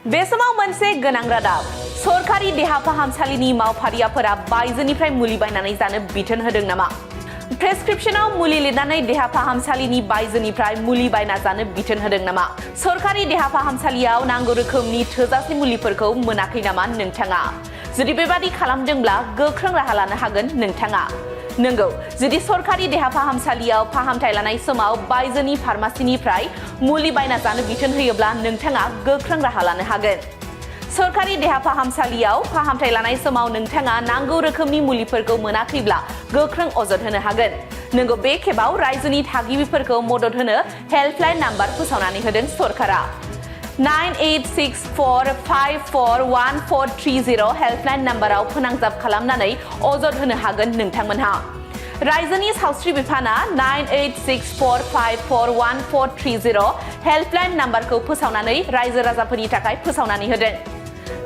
बे समाव मोनसे गोनां रादाब सरकारि देहा फाहामसालिनि मावफारियाफोरा बायजोनिफ्राय मुलि बायनानै जानो बिथोन होदों नामा? प्रेसक्रिप्शनाव मुलि लिरनानै देहा फाहामसालिनि बायजोनिफ्राय मुलि बायना जानो बिथोन होदों नामा? सरकारि देहा फाहामसालियाव नांगौ रोखोमनि थोजासे मुलिफोरखौ मोनाखै नामा नोंथाङा? जुदि बेबादि खालामदोंब्ला गोख्रों राहा लानो हागोन नोंथाङा। नंगौ, जुदि सरकारि देहा फाहामसालियाव फाहामथाय लानाय समाव बायजोनि फार्मासिनिफ्राय मुलि बायना जानो बिथोन होयोब्ला नोंथाङा गोख्रों राहा लानो हागोन। सरकारि देहा फाहामसालियाव फाहामथाय लानाय समाव नोंथाङा नांगौ रोखोमनि मुलिफोरखौ मोनाखैब्ला गोख्रों अजद होनो हागोन। नंगौ, बे खेबाव रायजोनि थागिबिफोरखौ मदद होनो हेल्पलाइन नाम्बार फोसावनानै होदों सरकारा। 9864541430 हेल्पलाइन नाम्बाराव फोनांजाब खालामनानै अजद होनो हागोन नोंथांमोनहा। रायजोनि सावस्रि बिफाना 9864541430 हेल्पलाइन नाम्बारखौ फोसावनानै रायजो राजाफोरनि थाखाय फोसावनानै होदों।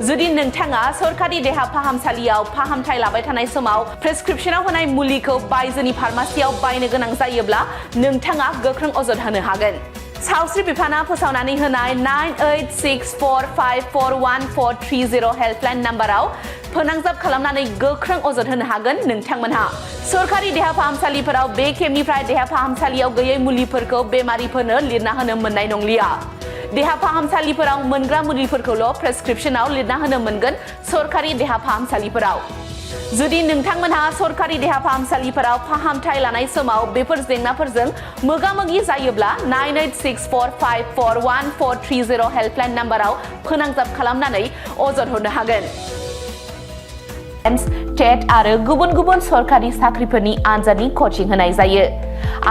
जुदि नोंथाङा सरकारि देहा फाहामसालियाव फाहामथाय लाबाय थानाय समाव प्रेसक्रिप्शनाव होनाय मुलिखौ बायजोनि फार्मासियाव बायनो गोनां जायोब्ला नोंथाङा गोख्रों अजद होनो हागोन। सावस्रि बिफाना फोसावनानै होनाय 9864541430 हेल्पलाइन नाम्बाराव फोनांजाब खालामनानै गोख्रों अजद होनो हागोन नोंथांमोनहा। सरकारि देहा फाहामसालिफोराव बे खेबनिफ्राय देहा फाहामसालियाव गैयै मुलिफोरखौ बेमारिफोरनो लिरना होनो मोननाय नंलिया। देहा फाहामसालिफोराव मोनग्रा मुलिफोरखौल' प्रेसक्रिप्शनाव लिरना होनो मोनगोन सरकारि देहा फाहामसालिफोराव। जुदि नोंथांमोनहा सरकारि देहा फाहामसालिफोराव फाहामथाय लानाय समाव बेफोर जेंनाफोरजों मोगा-मोगि जायोब्ला 9864541430 हेल्पलाइन नाम्बाराव फोनांजाब खालामनानै अजद हरनो हागोन। टेट आरो गुबुन गुबुन सरकारि साख्रिफोरनि आनजादनि कचिं होनाय जायो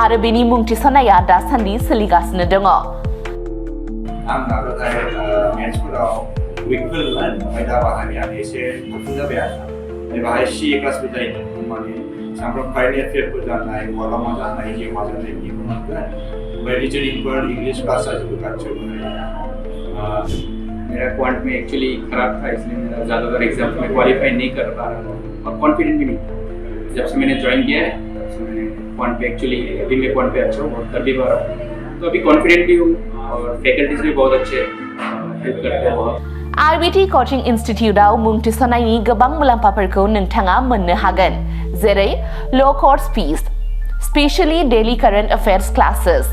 आरो बेनि मुं थिसननाया दासान्दि सोलिगासिनो दङ। आं नाजानाय मेथ्सफोराव उइकफोरमोन, ओमफ्राय दा बाहायनाया एसे गोख्रों जाबाय आरो बाहाय CA क्लासबो जायो, माने सानफ्रोम कारेन्ट एफेयारफोर जानाय, बहाबा मा जानाय, जिउ मा जानाय बेखौ मोनगोन। ओमफ्राय रिजनिंफोर, इंग्लिश क्लास जाजोबो गासैबो। मेरा क्वांट में एक्चुअली खराब था, इसलिए मेरा ज़्यादातर एग्जाम में क्वालिफाई नहीं कर पा रहा था और कॉन्फिडेंट भी नहीं था। जब से मैंने ज्वाइन किया है तब से मैंने क्वांट पे एक्चुअली अभी मैं क्वांट पे अच्छा हूँ और कर भी पा रहा हूँ, तो अभी कॉन्फिडेंट भी हूँ और फैकल्टीज भी बहुत अच्छे हेल्प करते हैं बहुत। RBT कचिं इनस्टिट्यूटआव मुं थिसननायनि गोबां मुलाम्फाफोरखौ नोंथाङा मोननो हागोन, जेरै लो course fees, specially daily current affairs classes,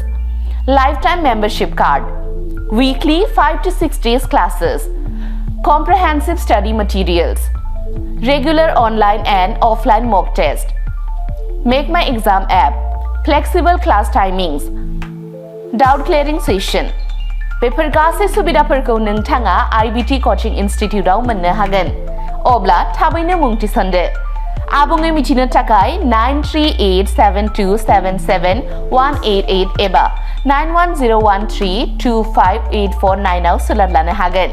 lifetime membership card, weekly 5 to 6 days classes, comprehensive study materials, regular online and offline mock test, Make My Exam app, flexible class timings, doubt clearing session। बेफोर गासै सुबिदाफोरखौ नोंथाङा IBT coaching इनस्टिट्यूटआव मोननो हागोन। अब्ला थाबैनो मुं थिसनदो। आबुङै मिथिनो थाखाय 9387277188 एबा 9101325849 आव सोलोंनो लानो हागोन।